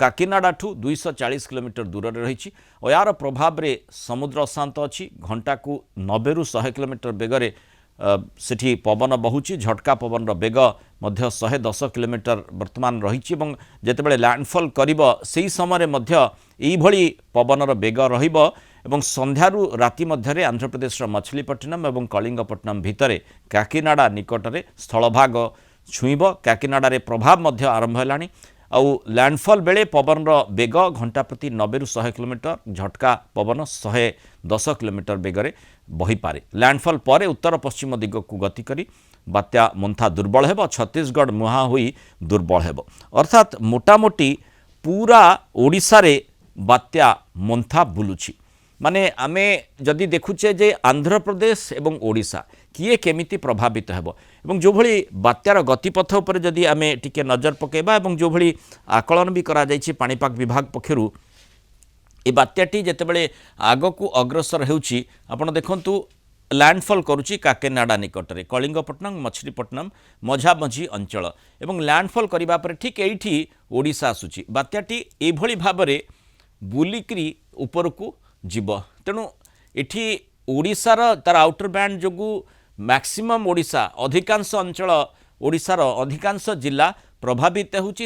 Kakinada 240 kilometre दूर में रही और यार प्रभाव में समुद्र अशांत अच्छी घंटा को 90 ରୁ 100 किलोमीटर बेगर सेठी पवन बहुची झटका पवन बेग मध्य 110 किलोमीटर वर्तमान रही जितेबाला लैंडफॉल करिब सेही समय मध्य एभली पवनर बेग रहिबो एवं संध्यारू राति मध्य आंध्र प्रदेश मछलीपट्टनम और कलिंगपट्टनम भितर काकीनाडा निकट में स्थलभाग छुईब काकीनाडा प्रभाव मध्य आरंभ है आउ लैंडफॉल बेले पवन बेग घंटा प्रति 90 ରୁ 100 किलोमीटर झटका पवन 110 किलोमीटर बेगर बही पारे लैंडफॉल पर उत्तर पश्चिम दिग को गति करी बात्या मोन्था दुर्बल हेब छत्तीसगढ़ मुहां होई दुर्बल हेब अर्थात मोटामोटी पूरा ओडिशा रे बात्या मोन्था बुलुछि माने आमे जदि देखुचे जे आंध्र प्रदेश एवं ओडिशा किए केमिति प्रभावित हेब एवं जो भली बात्यार गतिपथ उपर जदि आमे टिके नजर पकेबा एवं जो भली आकलन भी करा जायछि पाणीपाग विभाग पक्षरु ए बात्याटी जेतेबेले आगकू अग्रसर हेउछि आपण देखंतु लैंडफॉल करुच्ची काकीनाडा निकट में कलिंगपट्टनम मछलीपट्टनम मझामझी अंचल एवं लैंडफॉल करबा पर ठीक एठी ओडिशा आसुची बात्याटी एभली भाबरे बुलिक्री उपरकू जीव तेणु एठी ओडिशार तार आउटर बैंड जोगु मैक्सिमम ओडिशा अधिकांश अंचल ओडिशार अधिकांश जिला प्रभावित होउची